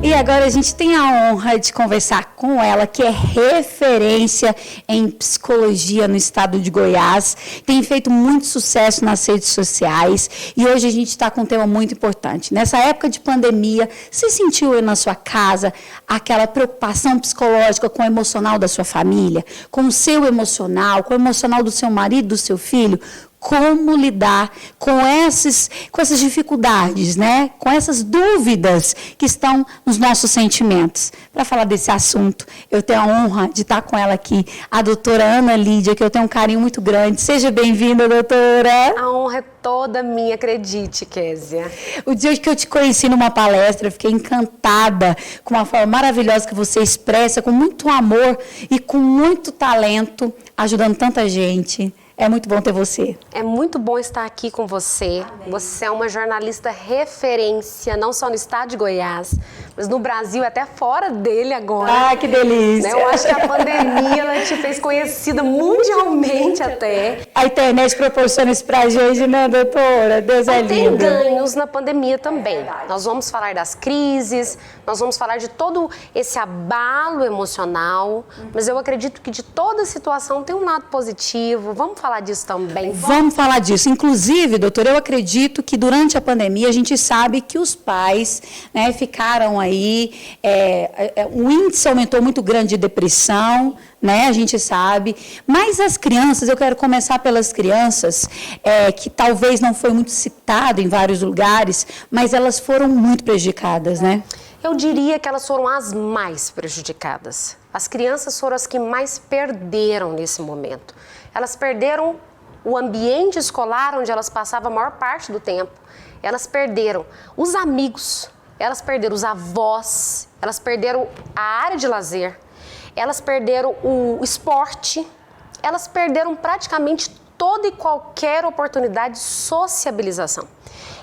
E agora a gente tem a honra de conversar com ela, que é referência em psicologia no estado de Goiás, tem feito muito sucesso nas redes sociais e hoje a gente está com um tema muito importante. Nessa época de pandemia, você sentiu na sua casa aquela preocupação psicológica com o emocional da sua família, com o seu emocional, com o emocional do seu marido, do seu filho? Como lidar com essas dificuldades, né? Com essas dúvidas que estão nos nossos sentimentos. Para falar desse assunto, eu tenho a honra de estar com ela aqui, a doutora Ana Lídia, que eu tenho um carinho muito grande. Seja bem-vinda, doutora. A honra é toda minha, acredite, Kézia. O dia que eu te conheci numa palestra, eu fiquei encantada com a forma maravilhosa que você expressa, com muito amor e com muito talento, ajudando tanta gente. É muito bom ter você. É muito bom estar aqui com você. Amém. Você é uma jornalista referência, não só no estado de Goiás, mas no Brasil, até fora dele agora. Ah, que delícia! Eu acho que a pandemia ela te fez conhecida mundialmente até. A internet proporciona isso pra gente, né, doutora? Deus é lindo. Tem ganhos na pandemia também. Nós vamos falar das crises, nós vamos falar de todo esse abalo emocional, mas eu acredito que de toda situação tem um lado positivo. Vamos falar disso também? Vamos falar disso. Inclusive, doutora, eu acredito que durante a pandemia a gente sabe que os pais, né, ficaram aí, o índice aumentou muito grande de depressão, né, a gente sabe, mas as crianças, eu quero começar pelas crianças, que talvez não foi muito citado em vários lugares, mas elas foram muito prejudicadas, né? Eu diria que elas foram as mais prejudicadas. As crianças foram as que mais perderam nesse momento. Elas perderam o ambiente escolar onde elas passavam a maior parte do tempo. Elas perderam os amigos, elas perderam os avós, elas perderam a área de lazer, elas perderam o esporte, elas perderam praticamente toda e qualquer oportunidade de sociabilização.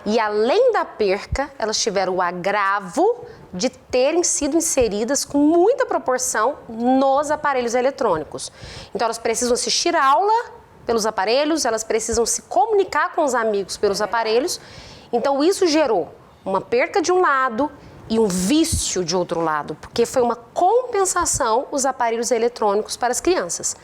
E além da perca, elas tiveram o agravo de terem sido inseridas com muita proporção nos aparelhos eletrônicos. Então, elas precisam assistir a aula pelos aparelhos, elas precisam se comunicar com os amigos pelos aparelhos. Então, isso gerou uma perca de um lado e um vício de outro lado, porque foi uma compensação os aparelhos eletrônicos para as crianças.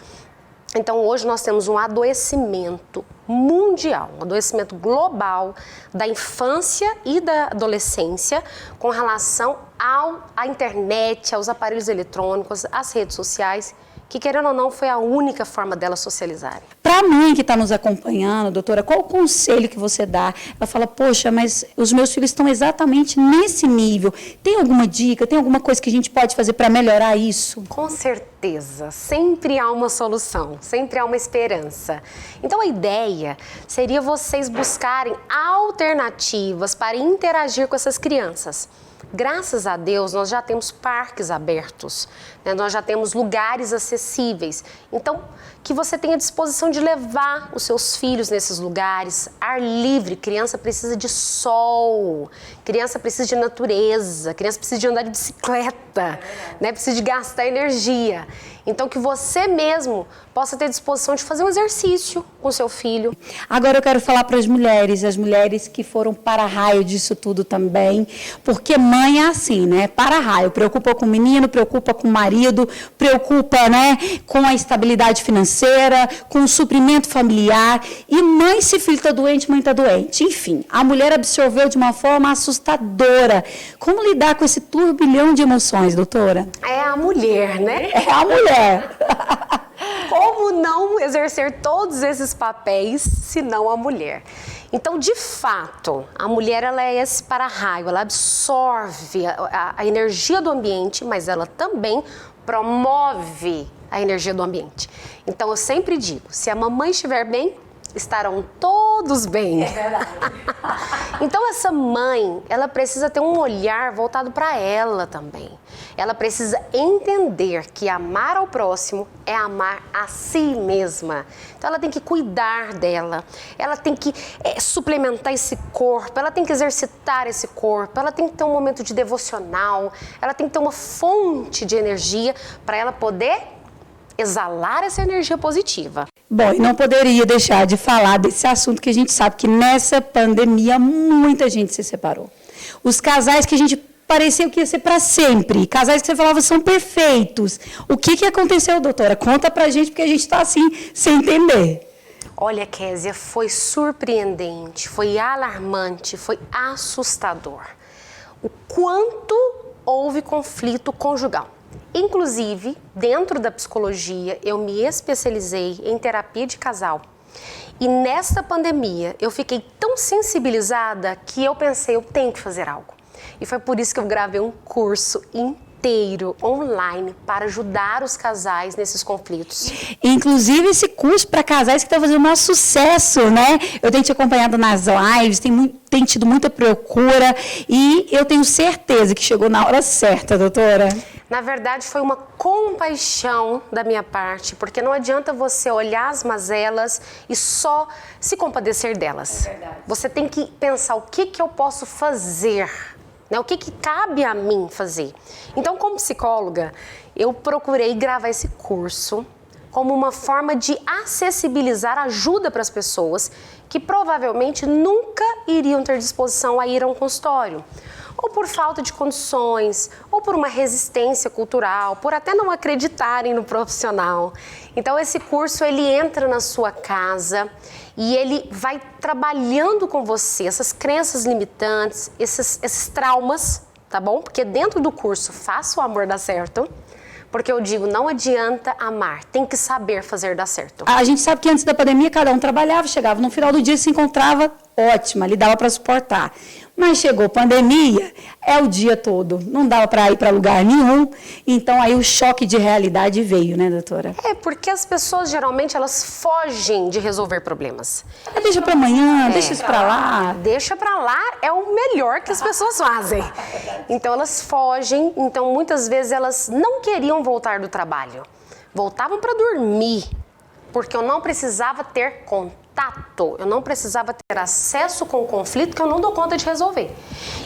Então, hoje nós temos um adoecimento mundial, um adoecimento global da infância e da adolescência com relação à internet, aos aparelhos eletrônicos, às redes sociais, que, querendo ou não, foi a única forma delas socializarem. Para a mãe que está nos acompanhando, doutora, qual o conselho que você dá? Ela fala, poxa, mas os meus filhos estão exatamente nesse nível. Tem alguma dica, tem alguma coisa que a gente pode fazer para melhorar isso? Com certeza, sempre há uma solução, sempre há uma esperança. Então, a ideia seria vocês buscarem alternativas para interagir com essas crianças. Graças a Deus, nós já temos parques abertos, né? Nós já temos lugares acessíveis. Então, que você tenha disposição de levar os seus filhos nesses lugares, ar livre. Criança precisa de sol, criança precisa de natureza, criança precisa de andar de bicicleta, né? Precisa de gastar energia. Então, que você mesmo possa ter disposição de fazer um exercício com o seu filho. Agora eu quero falar para as mulheres que foram para-raio disso tudo também, porque mãe é assim, né? Para-raio, preocupa com o menino, preocupa com o marido, preocupa, né, com a estabilidade financeira, com o suprimento familiar, e mãe, se filho está doente, mãe está doente. Enfim, a mulher absorveu de uma forma assustadora. Como lidar com esse turbilhão de emoções, doutora? É a mulher, né? É a mulher. Como não exercer todos esses papéis, se não a mulher? Então, de fato, a mulher ela é esse para-raio, ela absorve a energia do ambiente, mas ela também promove a energia do ambiente. Então, eu sempre digo, se a mamãe estiver bem, estarão todos bem. É verdade. Então, essa mãe, ela precisa ter um olhar voltado para ela também. Ela precisa entender que amar ao próximo é amar a si mesma. Então, ela tem que cuidar dela, ela tem que suplementar esse corpo, ela tem que exercitar esse corpo, ela tem que ter um momento de devocional, ela tem que ter uma fonte de energia para ela poder exalar essa energia positiva. Bom, e não poderia deixar de falar desse assunto que a gente sabe que nessa pandemia muita gente se separou. Os casais que a gente parecia que ia ser para sempre. Casais que você falava são perfeitos. O que aconteceu, doutora? Conta pra gente, porque a gente está assim, sem entender. Olha, Késia, foi surpreendente, foi alarmante, foi assustador. O quanto houve conflito conjugal. Inclusive, dentro da psicologia, eu me especializei em terapia de casal. E nessa pandemia, eu fiquei tão sensibilizada que eu pensei, eu tenho que fazer algo. E foi por isso que eu gravei um curso inteiro online para ajudar os casais nesses conflitos. Inclusive esse curso para casais que está fazendo o maior sucesso, né? Eu tenho te acompanhado nas lives, tem tido muita procura e eu tenho certeza que chegou na hora certa, doutora. Na verdade, foi uma compaixão da minha parte, porque não adianta você olhar as mazelas e só se compadecer delas. É verdade. Você tem que pensar o que eu posso fazer, né? O que cabe a mim fazer. Então, como psicóloga, eu procurei gravar esse curso como uma forma de acessibilizar ajuda para as pessoas que provavelmente nunca iriam ter disposição a ir a um consultório. Ou por falta de condições, ou por uma resistência cultural, por até não acreditarem no profissional. Então esse curso ele entra na sua casa e ele vai trabalhando com você essas crenças limitantes, esses traumas, tá bom? Porque dentro do curso Faça o Amor Dar Certo, porque eu digo, não adianta amar, tem que saber fazer dar certo. A gente sabe que antes da pandemia cada um trabalhava, chegava no final do dia se encontrava ótima, ali dava para suportar. Mas chegou pandemia, é o dia todo, não dava para ir para lugar nenhum, então aí o choque de realidade veio, né, doutora? É, porque as pessoas geralmente elas fogem de resolver problemas. Deixa para amanhã, deixa isso para lá. Deixa para lá é o melhor que as pessoas fazem. Então elas fogem, então muitas vezes elas não queriam voltar do trabalho, voltavam para dormir, porque eu não precisava ter contato. Eu não precisava ter acesso com o conflito que eu não dou conta de resolver.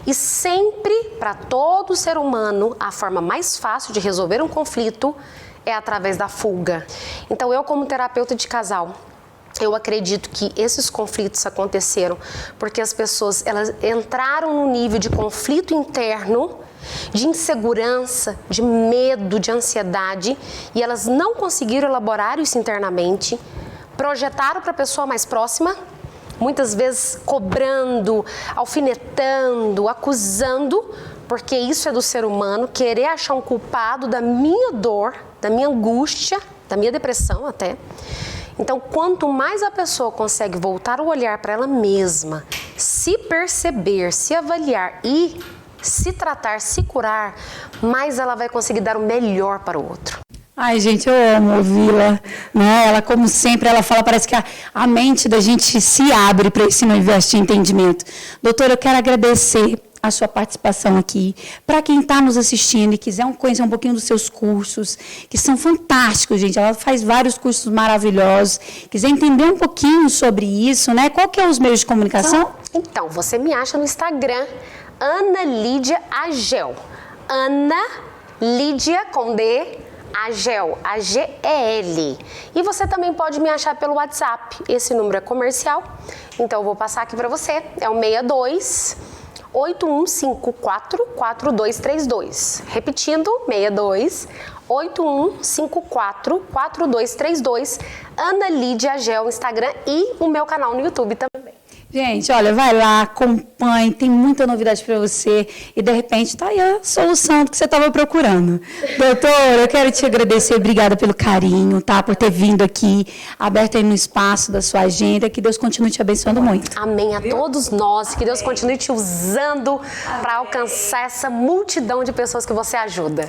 E sempre, para todo ser humano, a forma mais fácil de resolver um conflito é através da fuga. Então, eu como terapeuta de casal, eu acredito que esses conflitos aconteceram porque as pessoas elas entraram num nível de conflito interno, de insegurança, de medo, de ansiedade, e elas não conseguiram elaborar isso internamente, projetaram para a pessoa mais próxima, muitas vezes cobrando, alfinetando, acusando, porque isso é do ser humano, querer achar um culpado da minha dor, da minha angústia, da minha depressão até. Então, quanto mais a pessoa consegue voltar o olhar para ela mesma, se perceber, se avaliar e se tratar, se curar, mais ela vai conseguir dar o melhor para o outro. Ai, gente, eu amo ouvi-la, né? Ela, como sempre, ela fala, parece que a mente da gente se abre para esse universo de entendimento. Doutora, eu quero agradecer a sua participação aqui. Para quem está nos assistindo e quiser conhecer um pouquinho dos seus cursos, que são fantásticos, gente. Ela faz vários cursos maravilhosos. Quiser entender um pouquinho sobre isso, né? Qual que é os meios de comunicação? Então, você me acha no Instagram, Ana Lídia Agel. Ana Lídia com D, Agel, A-G-E-L. E você também pode me achar pelo WhatsApp. Esse número é comercial, então eu vou passar aqui para você. É o 62 8154 4232. Repetindo, 62 8154 4232. Ana Lídia Agel, Instagram e o meu canal no YouTube também. Gente, olha, vai lá, acompanhe, tem muita novidade para você e, de repente, tá aí a solução do que você estava procurando. Doutora, eu quero te agradecer, obrigada pelo carinho, tá? Por ter vindo aqui, aberto aí no espaço da sua agenda, que Deus continue te abençoando muito. Amém a todos nós, que Deus continue te usando para alcançar essa multidão de pessoas que você ajuda.